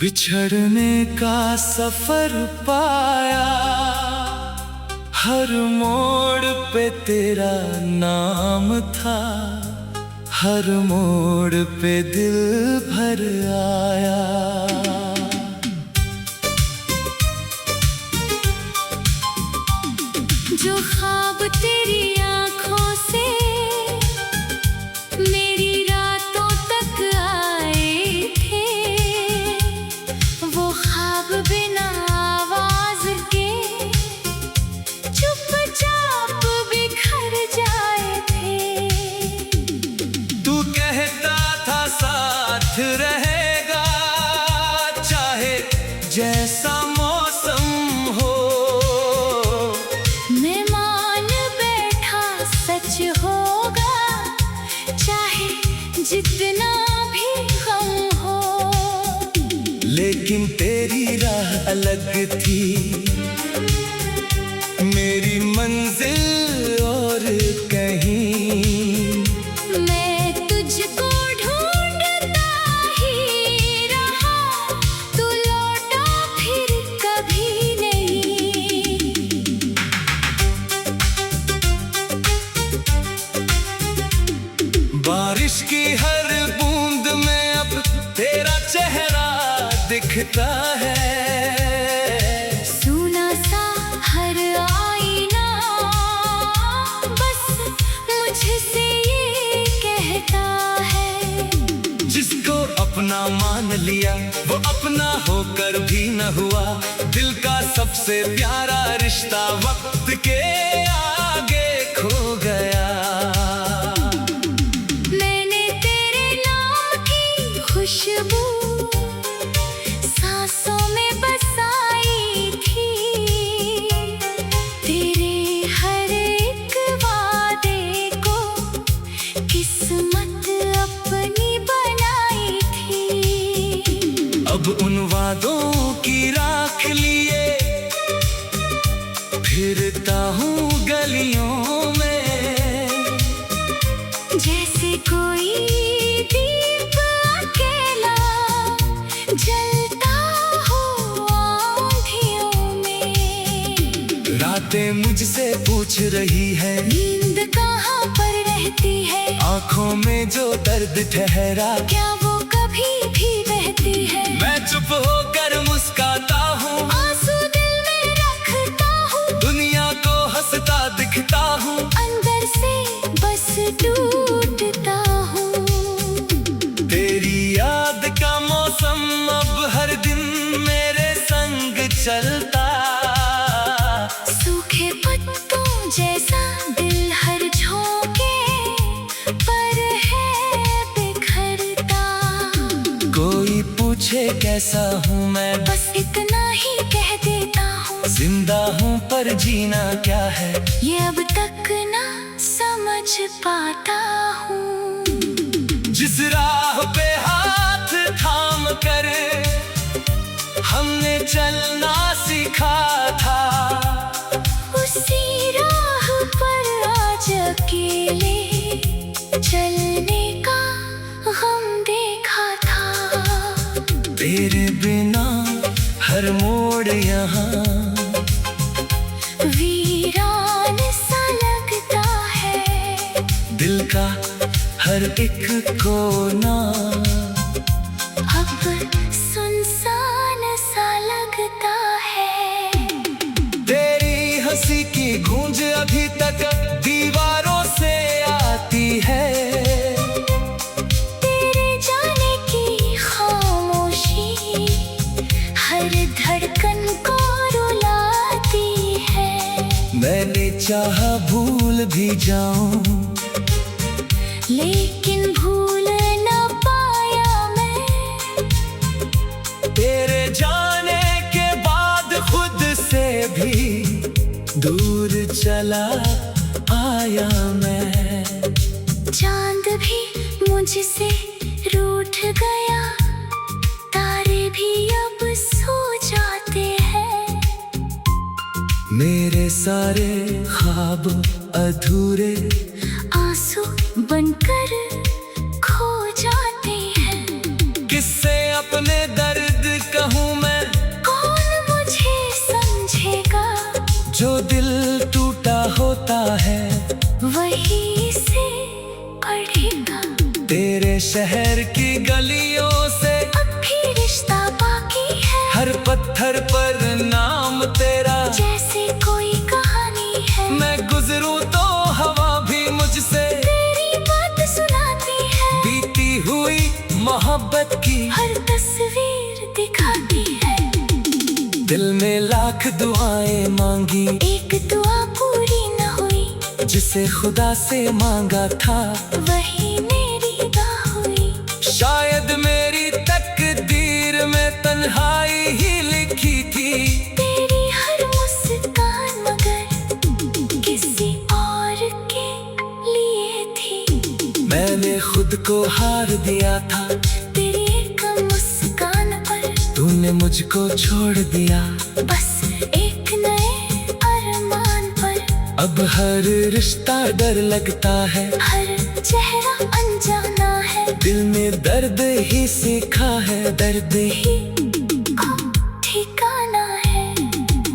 बिछड़ने का सफर पाया, हर मोड़ पे तेरा नाम था, हर मोड़ पे दिल भर आया। जो ख्वाब तेरी आंखों से मेरी रातों तक आए थे, वो ख्वाब बिना आवाज के चुपचाप बिखर जाए थे। तू कहता था साथ रहेगा, चाहे जैसा मौसम हो। मैं मान बैठा सच होगा, चाहे जितना भी गम हो। लेकिन तेरी राह अलग थी, मेरी मंजिल और कहीं। मैं तुझको ढूंढता ही रहा, तू लौटा फिर कभी नहीं। बारिश की हर बूंद में अब तेरा चेहरा दिखता है। सुना सा हर आईना बस मुझसे ये कहता है। जिसको अपना मान लिया वो अपना होकर भी न हुआ। दिल का सबसे प्यारा रिश्ता वक्त के आगे खो गया। मैंने तेरे नाम की खुशबू सांसों में बसाई थी, तेरे हर एक वादे को किस्मत अपनी बनाई थी। अब उन वादों की राख लिए फिरता हूँ गलियों में, जैसे कोई दीप अकेला जलता हो आँधियों में। रातें मुझसे पूछ रही है नींद कहाँ पर रहती है, आंखों में जो दर्द ठहरा क्या वो कभी भी बहती है। मैं चुप होकर मुस्काता हूँ, आंसू दिल में रखता हूँ, दुनिया को हंसता दिखता हूँ। अंदर से बस टूटता हूँ। तेरी याद का मौसम अब हर दिन मेरे संग चलता। सूखे पत्तों जैसा दिल हर झोंके पर है बिखरता। कोई पूछे कैसा हूँ मैं, बस इतना ही कह देता हूँ, जिंदा हूँ पर जीना क्या है ये अब तक ना समझ पाता हूँ। जिस राह पे हाथ थाम कर हमने चलना सीखा था, उसी राह पर आज अकेले चलने का गम देखा था। तेरे बिना हर मोड़ यहाँ वीरान सा लगता है, दिल का हर एक कोना अब सुनसान सा लगता है। तेरी हंसी की गूंज अभी तक दीवारों से आती है। तेरे जाने की खामोशी हर धड़कन को रुलाती है। मैंने चाहा भूल भी जाऊं, लेकिन भूल न पाया मैं। तेरे जाने के बाद खुद से भी दूर चला आया मैं। चांद भी मुझसे रूठ गया, तारे भी अब सो जाते हैं। मेरे सारे ख्वाब अधूरे आंसू बनकर खो जाते हैं। किससे अपने दर्द का तेरे शहर की गलियों से अब भी रिश्ता बाकी है। हर पत्थर पर नाम तेरा, जैसे कोई कहानी है। मैं गुजरूं तो हवा भी मुझसे तेरी बात सुनाती है। बीती हुई मोहब्बत की हर तस्वीर दिखाती है। दिल में लाख दुआएं मांगी, एक दुआ पूरी न हुई। जिसे खुदा से मांगा था वही मेरी दुआ हुई। शायद मेरी तकदीर में तन्हाई ही लिखी थी। तेरी हर मुस्कान मगर किसी और के लिए थी। मैंने खुद को हार दिया था, तेरी एक मुस्कान पर तूने मुझको छोड़ दिया। बस एक नए अरमान पर अब हर रिश्ता डर लगता है, हर चेहरा अनजाना है। दिल में दर्द ही सीखा है, दर्द ही को ठिकाना है।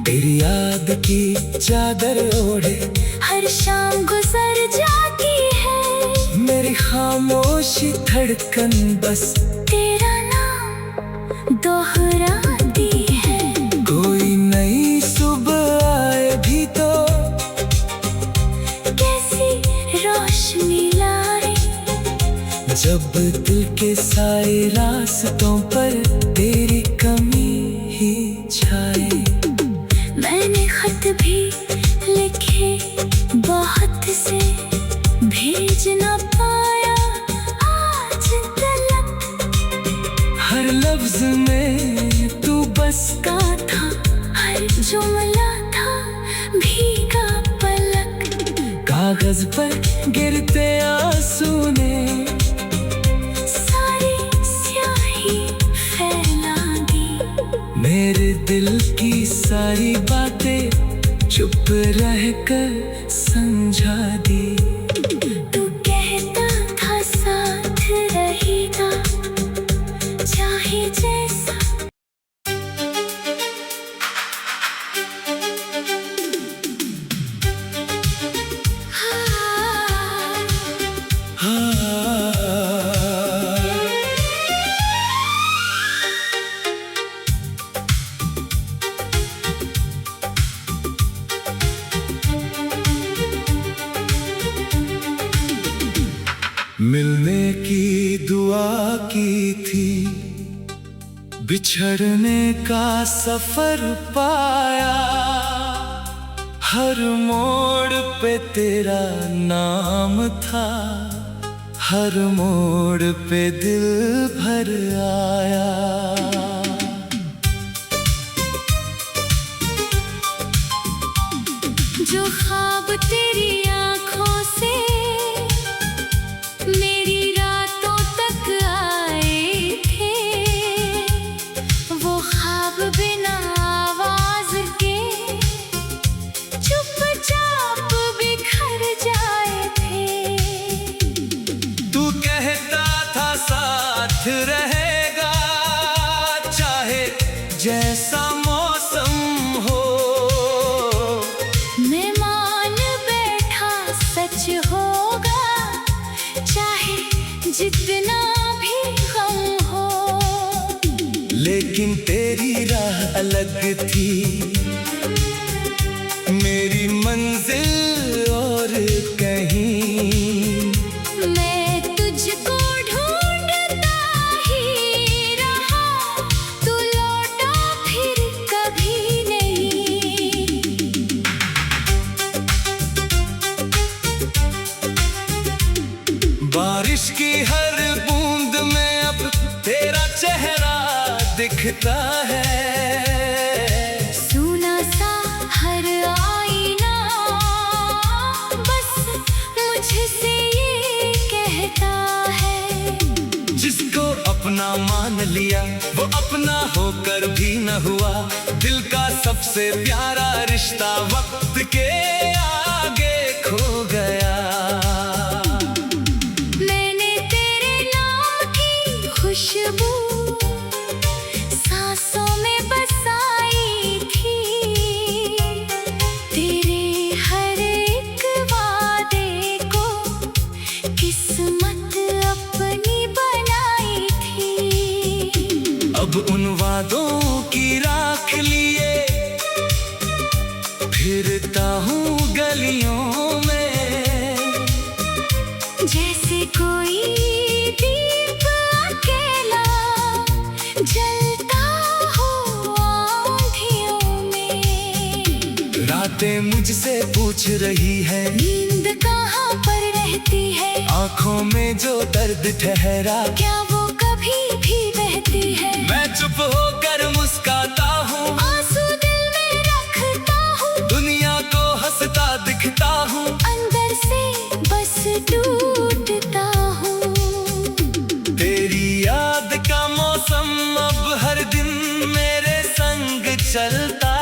तेरी याद की चादर ओढ़े हर शाम गुजर जाती है। मेरी खामोशी धड़कन बस तेरा नाम दोहराती है। कोई नई सुबह आए भी तो कैसी रोशनी लाए। जब दिल के सारे रास्तों पर तेरी कमी ही छाए। मैंने खत भी लिखे बहुत से, भेज न पाया आज तलक। हर लफ्ज में तू बस का था हर जुमला था भीगा पलक। कागज पर गिरते आंसू ने सारी स्याही फैला दी। मेरे दिल की सारी बातें चुप रहकर समझा दी। तू कहता था साथ रहेगा चाहे जैसा। मिलने की दुआ की थी, बिछड़ने का सफर पाया। हर मोड़ पे तेरा नाम था, हर मोड़ पे दिल भर आया। जो ख्वाब तेरी आंखों से मेरी रातों तक आए थे, वो ख्वाब बिना आवाज के चुपचाप बिखर जाए थे। तू कहता था साथ रहेगा चाहे जैसा मौसम हो। मैं मान बैठा सच होगा चाहे जितना भी गम हो। लेकिन तेरी राह अलग थी, मेरी मंजिल और कहीं। मैं तुझको ढूंढता ही रहा, तू लौटा फिर कभी नहीं। बारिश की हर बूंद में अब तेरा चेहरा दिखता है। सुना सा हर आईना बस मुझसे ये कहता है। जिसको अपना मान लिया वो अपना होकर भी न हुआ। दिल का सबसे प्यारा रिश्ता वक्त के आगे खो गया। मैंने तेरे नाम की खुशबू सांसों में बसाई थी। तेरे हर एक वादे को किस्मत अपनी रातें मुझसे पूछ रही है, नींद कहाँ पर रहती है। आंखों में जो दर्द ठहरा, क्या वो कभी भी बहती है। मैं चुप होकर मुस्काता हूँ, आंसू दिल में रखता हूँ। दुनिया को हंसता दिखता हूँ, अंदर से बस टूटता हूँ। तेरी याद का मौसम अब हर दिन मेरे संग चलता।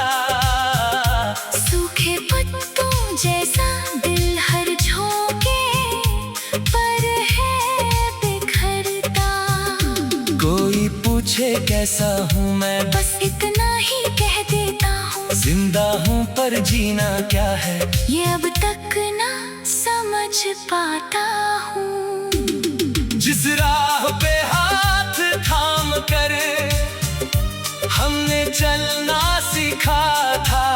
सूखे पत्तों जैसा दिल हर झोंके पर है बिखरता। कोई पूछे कैसा हूँ मैं, बस इतना ही कह देता हूँ। जिंदा हूँ पर जीना क्या है, ये अब तक ना समझ पाता हूँ। जिस राह पे हाथ थाम कर हमने चलना सीखा था,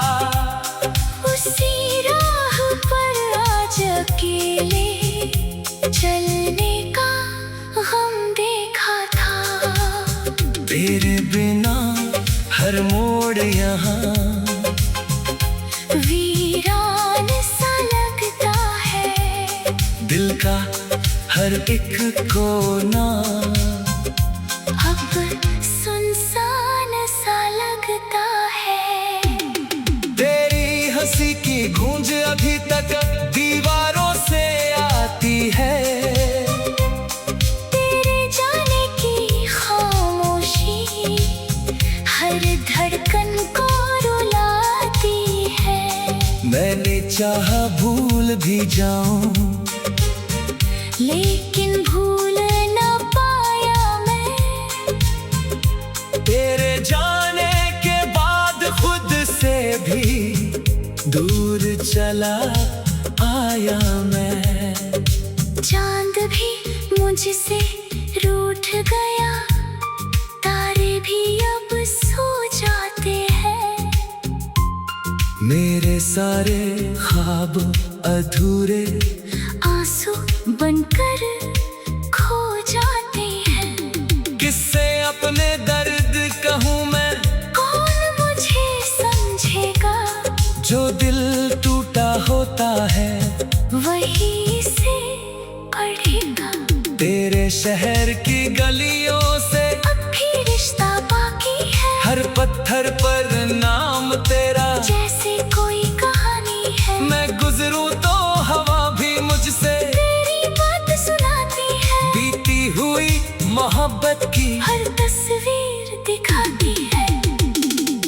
उसी राह पर आज अकेले चलने का गम देखा था। तेरे बिना हर मोड़ यहाँ वीरान सा लगता है। दिल का हर एक कोना अब सुनसान सा लगता है। तेरी हंसी की गूंज अभी तक दीवारों से आती है। तेरे जाने की खामोशी हर धड़कन को रुलाती है। मैंने चाहा भूल भी जाऊं, लेकिन भूल न पाया मैं। तेरे जाने के बाद खुद से भी दूर चला आया मैं। चांद भी मुझसे रूठ गया, तारे भी अब सो जाते हैं। मेरे सारे ख्वाब अधूरे आंसू बनकर खो जाते हैं। किससे अपने दर्द कहूँ मैं, कौन मुझे समझेगा। जो दिल टूटा होता है वही से पढ़ेगा। तेरे शहर की गलियों से अब भी रिश्ता बाकी है। हर पत्थर पर नाम तेरा, जैसे कोई कहानी है। मैं गुजरूं तो हवा भी मुझसे तेरी बात सुनाती है। बीती हुई मोहब्बत की हर तस्वीर दिखाती है।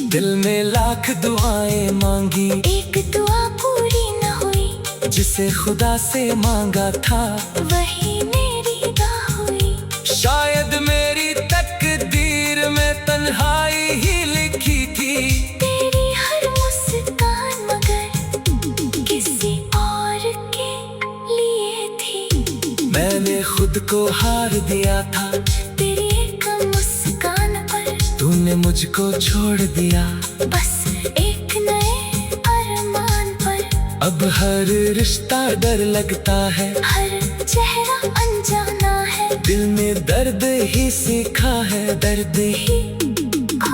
दिल में लाख दुआएं मांगी, एक दुआ पूरी न हुई। जिसे खुदा से मांगा था वही मेरी दाह हुई। शायद मेरी तकदीर में तन्हाई ही लिखी थी। तेरी हर मुस्कान मगर किसी और के लिए थी। मैंने खुद को हार दिया था, तेरी एक मुस्कान पर तूने मुझको छोड़ दिया। बस एक नए अरमान पर अब हर रिश्ता डर लगता है, हर चेहरा अनजाना है। दिल में दर्द ही सीखा है, दर्द ही को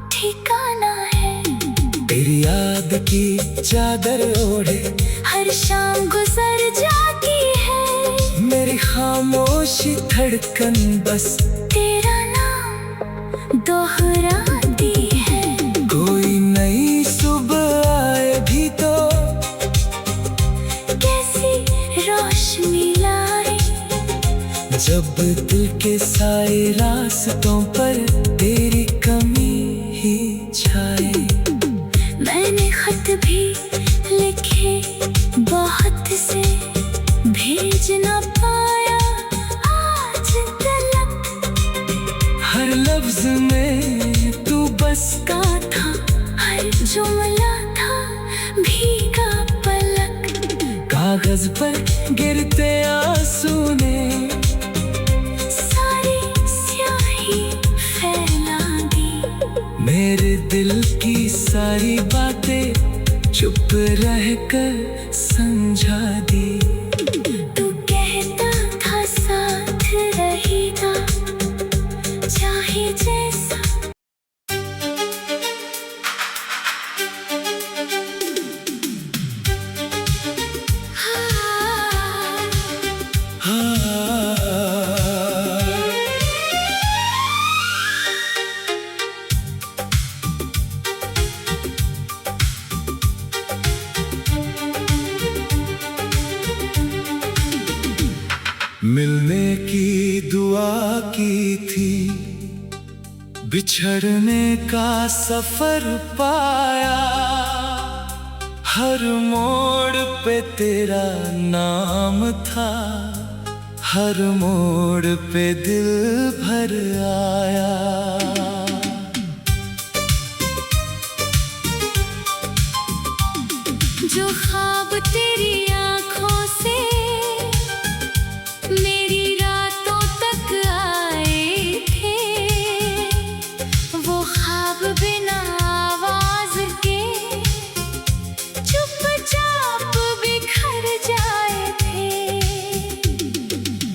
ठिकाना है। तेरी याद की चादर ओढ़े हर शाम गुजर जाती है। मेरी खामोशी धड़कन बस तेरा नाम दोहराती है। कोई नई सुबह आए भी तो कैसी रोशनी लाए। जब दिल के सारे रास्तों पर तेरी कमी ही छाए। मैंने खत भी लिखे बहुत से, भेज न पाया आज तलक। हर लफ्ज में तू बस का था, हर जुमला था भीगा पलक। कागज पर गिरते आंसू ने सारी स्याही फैला दी। मेरे दिल की सारी बातें चुप रहकर समझा दी। तू कहता था साथ रहेगा, चाहे जैसा। थी, बिछड़ने का सफर पाया। हर मोड़ पे तेरा नाम था, हर मोड़ पे दिल भर आया। जो ख्वाब तेरी आंखों से मेरी रातों तक आए थे, वो ख्वाब बिना आवाज के चुपचाप बिखर जाए थे।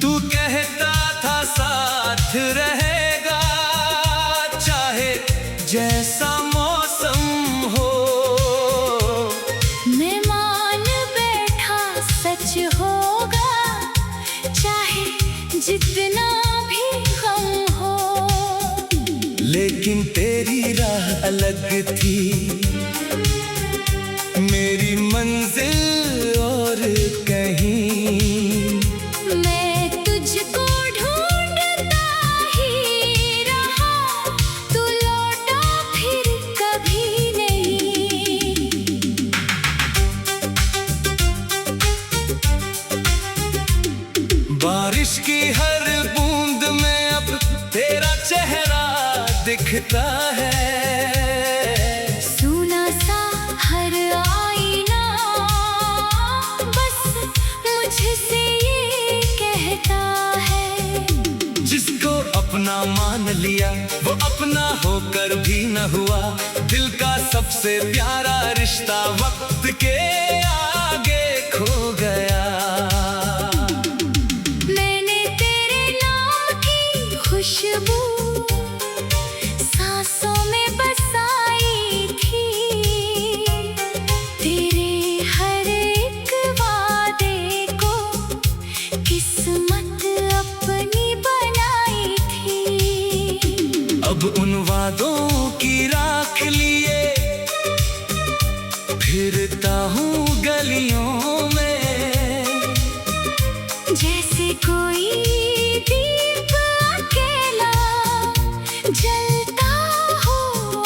तू कहता था साथ रहेगा, चाहे जैसा मौसम हो। मैं मान बैठा सच होगा, चाहे जितना भी गम हो। लेकिन तेरी राह अलग थी, मेरी मंजिल और कहीं। मैं तुझको ढूंढता ही रहा, तू लौटा फिर कभी नहीं। बारिश की हर बूंद में अब तेरा चेहरा दिखता है। सुना सा हर आईना बस मुझसे ये कहता है। जिसको अपना मान लिया वो अपना होकर भी न हुआ। दिल का सबसे प्यारा रिश्ता वक्त के आगे खो गया। मैंने तेरे नाम की खुशबू सांसों में बसाई थी, तेरे हर एक वादे को किस्मत अपनी बनाई थी। अब उन वादों की राख लिए फिरता हूँ गलियों में। जैसे कोई दीप अकेला जलता हो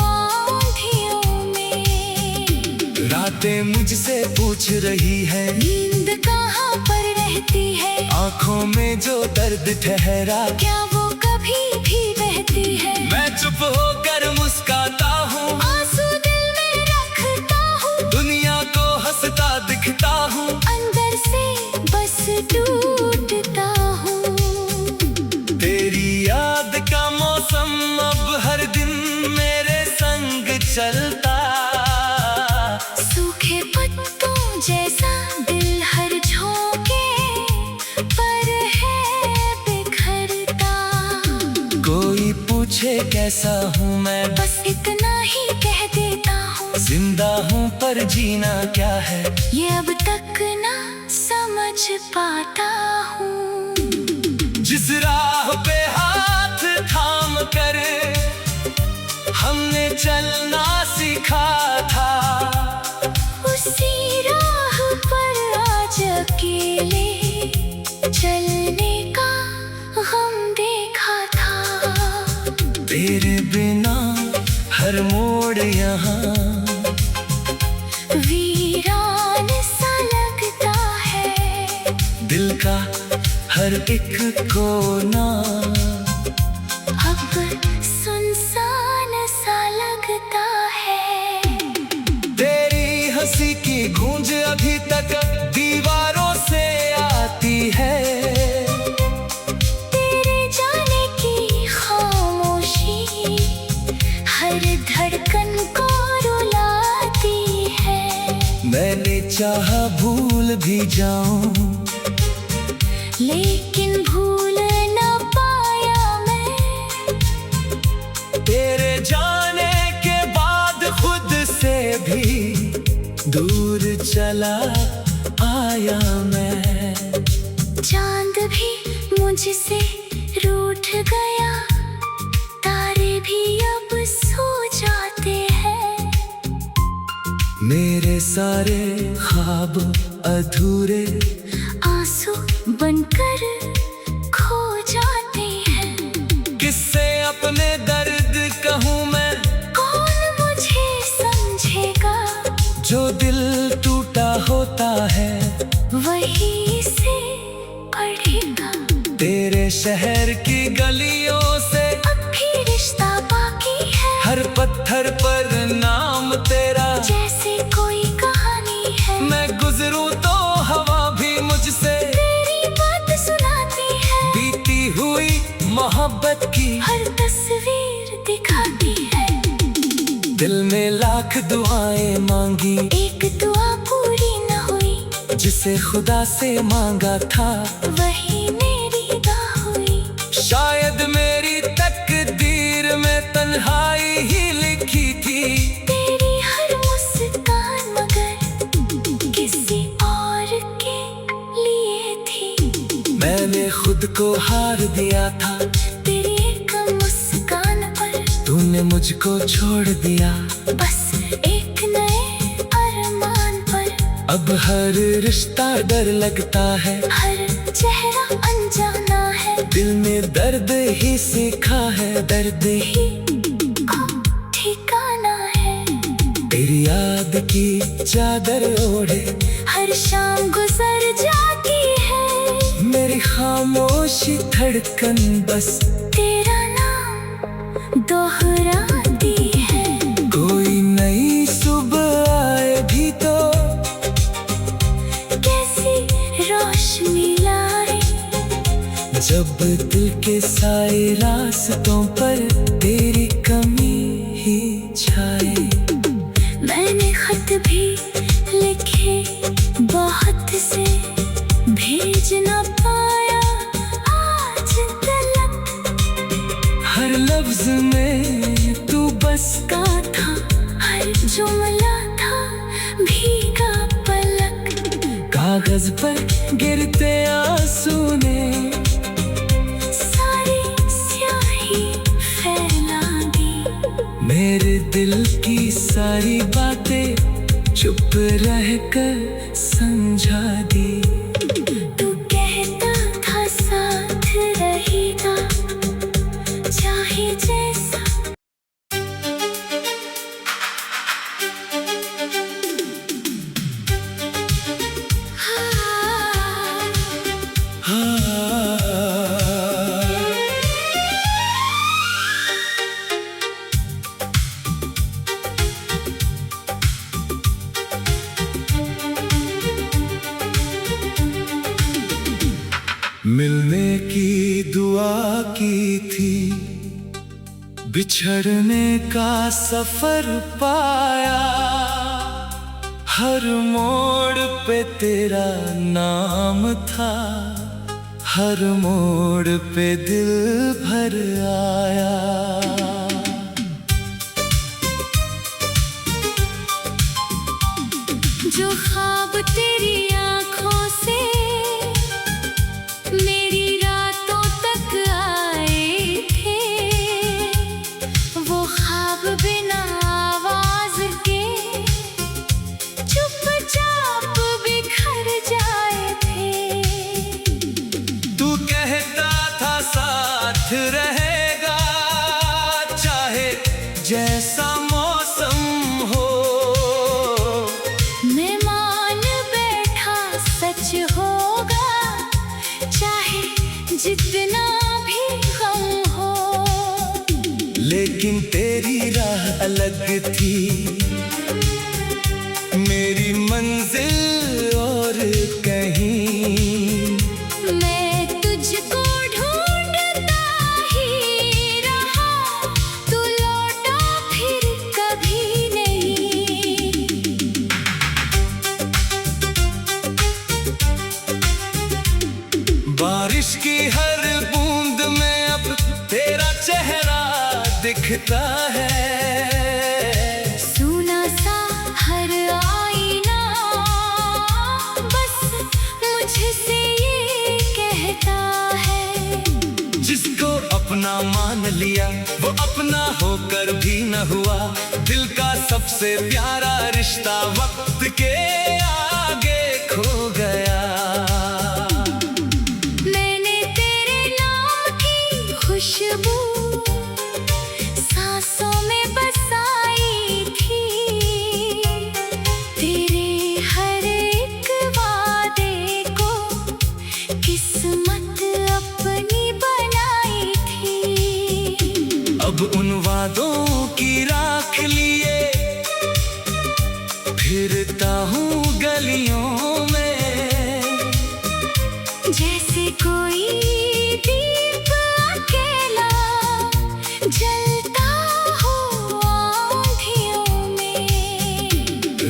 आँधियों में। रातें मुझसे पूछ रही है नींद कहाँ पर रहती है, आंखों में जो दर्द ठहरा क्या वो कभी भी बहती है। मैं चुप होकर मुस्काता हूँ, आंसू दिल में रखता हूँ, दुनिया को हंसता दिखता हूँ। अंदर से बस टूटता हूँ। तेरी याद का मौसम अब हर दिन मेरे संग चलता। सूखे पत्तों जैसा दिल हर झोंके पर है बिखरता। कोई पूछे कैसा हूँ मैं, बस इतना ही कह देता हूँ, जिंदा हूँ पर जीना क्या है ये अब तक ना समझ पाता हूँ। जिस राह पे हाथ थाम कर हमने चलना सीखा था, उसी राह पर आज अकेले चलने का गम देखा था। तेरे बिना हर मोड़ यहाँ वीरान सा लगता है, दिल का हर एक कोना अब सुनसान सा लगता है। तेरी हंसी की गूंज अभी तक दीवारों से आती है। तेरे जाने की खामोशी हर धड़कन को रुलाती है। मैंने चाहा भूल भी जाऊं, लेकिन भूल ना पाया मैं। तेरे जाने के बाद खुद से भी दूर चला आया मैं। चांद भी मुझसे रूठ गया, तारे भी अब सो जाते हैं। मेरे सारे ख्वाब अधूरे आंसू बनकर खो जाते हैं। किस दिल टूटा होता है वही से पढ़ेगा। तेरे शहर की गलियों से अब भी रिश्ता बाकी है, हर पत्थर पर नाम तेरा जैसे कोई कहानी है। मैं गुजरूं तो हवा भी मुझसे तेरी बात सुनाती है, बीती हुई मोहब्बत की हर तस्वीर दिखाती है। दिल में लाख दुआएं मांगी, एक दुआ पूरी न हुई, जिसे खुदा से मांगा था वही मेरी दा हुई। शायद मेरी तकदीर में तन्हाई ही लिखी थी, तेरी हर मुस्कान मगर किसी और के लिए थी। मैंने खुद को हार दिया था, तेरी एक मुस्कान पर तूने मुझको छोड़ दिया। बस एक नए अरमान पर अब हर रिश्ता डर लगता है, हर चेहरा अनजाना है। दिल में दर्द ही सीखा है, दर्द ही को ठिकाना है। तेरी याद की चादर ओढ़े हर शाम गुजर जाती है, मेरी खामोशी धड़कन बस तेरा नाम दोहराती है। कोई नई सुबह आए भी तो कैसी रोशनी लाए, जब दिल के सारे रास्तों पर तेरी कमी ही छाए। मैंने खत भी लिखे बहुत से, भेज न पाया आज तलक। हर लफ्ज में तू बस का था हर जुमला था भीगा पलक। कागज पर गिरते आंसू ने सारी स्याही फैला दी, मेरे दिल की सारी बातें चुप रहकर समझा दी। तू कहता था साथ रहेगा, चाहे जैसा। मिलने की दुआ की थी, बिछड़ने का सफर पाया। हर मोड़ पे तेरा नाम था, हर मोड़ पे दिल भर आया। जो ख्वाब तेरी आंखों से मेरी रातों तक आए थे, वो ख्वाब बिना आवाज के चुपचाप बिखर जाए थे। तू कहता था साथ रहेगा, चाहे जैसा मौसम हो। मैं मान बैठा सच होगा, चाहे जितना भी गम हो। लेकिन तेरी राह अलग थी, मेरी मंजिल और कहीं। मैं तुझको ढूंढता ही रहा, तू लौटा फिर कभी नहीं। बारिश की हर बूंद में अब तेरा चेहरा दिखता है। सुना सा हर आईना बस मुझसे ये कहता है, जिसको अपना मान लिया वो अपना होकर भी न हुआ। दिल का सबसे प्यारा रिश्ता वक्त के आगे खो गया। मैंने तेरे नाम की खुशबू सांसों में बसाई थी, तेरे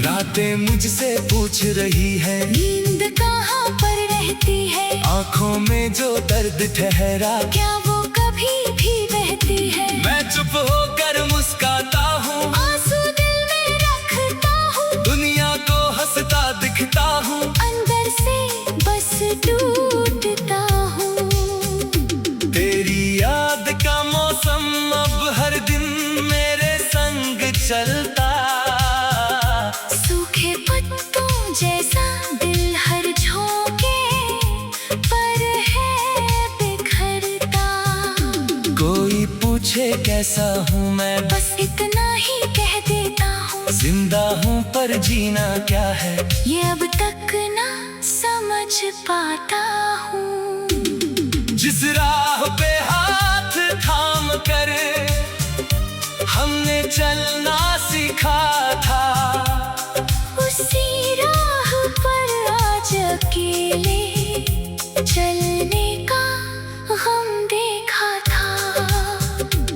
रातें मुझसे पूछ रही है, नींद कहाँ पर रहती है। आंखों में जो दर्द ठहरा, क्या वो कभी भी बहती है। मैं चुप होकर मुस्काता हूँ, आंसू दिल में रखता हूँ, दुनिया को हंसता दिखता हूँ, अंदर से बस टूटता हूँ। तेरी याद का मौसम अब हर दिन मेरे संग चलता। सूखे पत्तों जैसा दिल हर झोंके पर है बिखरता। कोई पूछे कैसा हूँ मैं, बस इतना ही कह देता हूँ, जिंदा हूँ पर जीना क्या है, ये अब तक ना समझ पाता हूँ। जिस राह पे हाथ थाम कर हमने चलना सीखा था, उसी राह पर आज अकेले चलने का गम देखा था।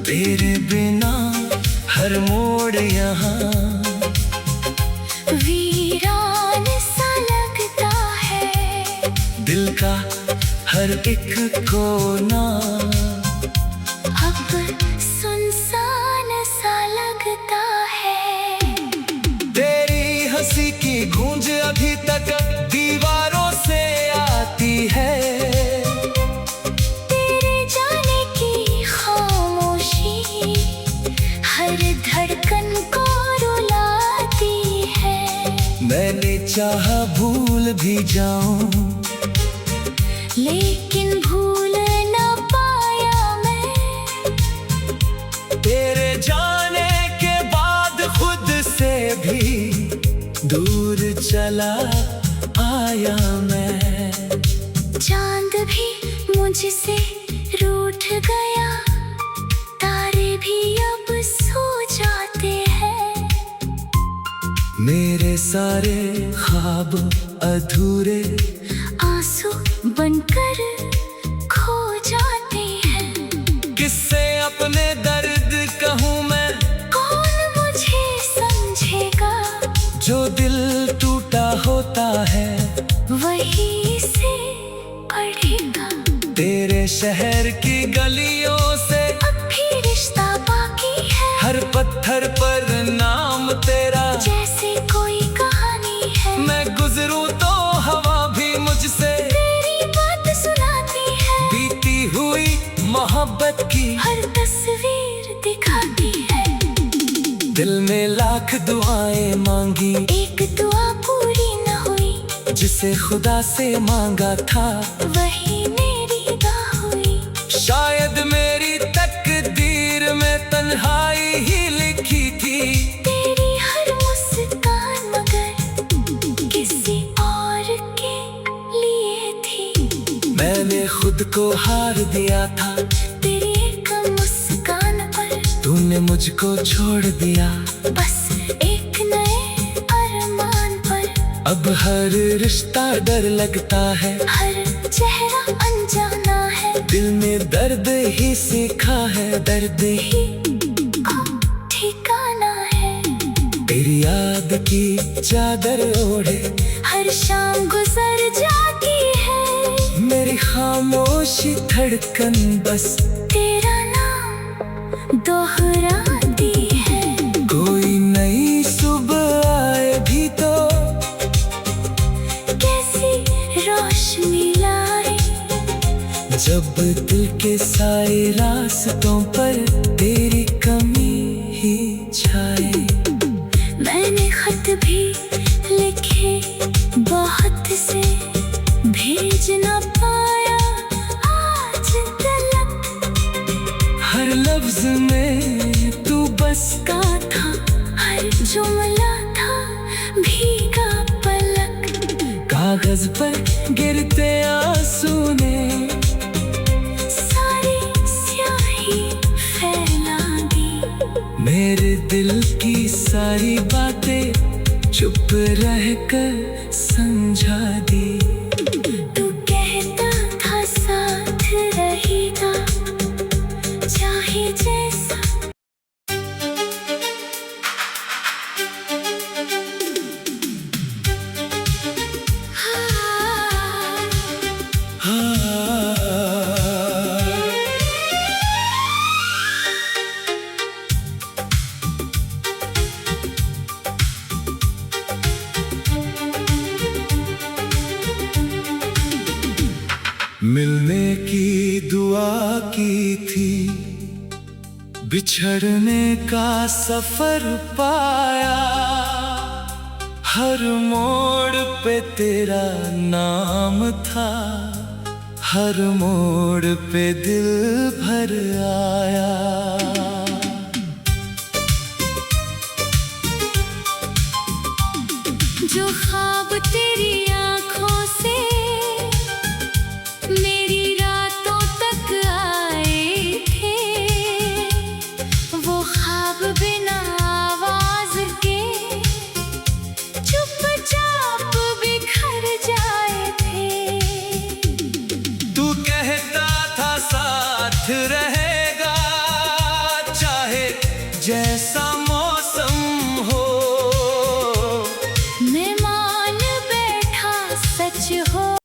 तेरे बिना हर मोड़ यहाँ वीरान सा लगता है, दिल का हर एक कोना अब सुनसान सा लगता है। तेरी हंसी की गूंज अभी तक दीवारों से आती है, तेरे जाने की खामोशी हर धड़कन को रुलाती है। मैंने चाहा भूल भी जाऊं, लेकिन भूल ना पाया मैं, तेरे जाने के बाद खुद से भी दूर चला आया मैं। चांद भी मुझसे रूठ गया, तारे भी अब सो जाते हैं। मेरे सारे ख्वाब अधूरे आंसू बनकर खो जाते हैं। किससे अपने दर्द कहूँ मैं, कौन मुझे समझेगा, जो दिल टूटा होता है वही से पढ़ेगा। तेरे शहर की गलियों से अब भी रिश्ता बाकी है, हर पत्थर पर नाम तेरा, जैसे कोई कहानी है। मैं गुजरूं तो हवा भी मुझसे तेरी बात सुनाती है, बीती हुई मोहब्बत की हर तस्वीर दिखाती है। दिल में लाख दुआएं मांगी, एक दुआ पूरी न हुई, जिसे खुदा से मांगा था वही मेरी दुआ हुई। शायद मेरी तकदीर में तन्हाई ही लिखी थी, तेरी हर मुस्कान मगर किसी और के लिए थी। मैंने खुद को हार दिया था, तेरी एक मुस्कान पर तूने मुझको छोड़ दिया। बस एक नए अरमान पर अब हर रिश्ता डर लगता है, हर चेहरा अनजाना है। दिल में दर्द ही सीखा है, दर्द ही को ठिकाना है। तेरी याद की चादर ओढ़े हर शाम गुजर जाती है, मेरी खामोशी धड़कन बस तेरा नाम दोहराती है। कोई नई सुबह आए भी तो कैसी रोशनी लाए, जब दिल के सारे रास्तों पर तेरी कमी ही छाए। मैंने खत भी लिखे बहुत से, भेज ना पाया आज तलक। हर लफ्ज में तू बस का था, हर जुमला था भीगा पलक। कागज पर गिरते आंसू ने सारी स्याही फैला दी, मेरे दिल की सारी बातें चुप रहकर समझा दी। तू कहता था साथ रहेगा, चाहे जैसा मिलने की दुआ की थी, बिछड़ने का सफर पाया। हर मोड़ पे तेरा नाम था, हर मोड़ पे दिल भर आया। जो ख्वाब तेरी आंखों से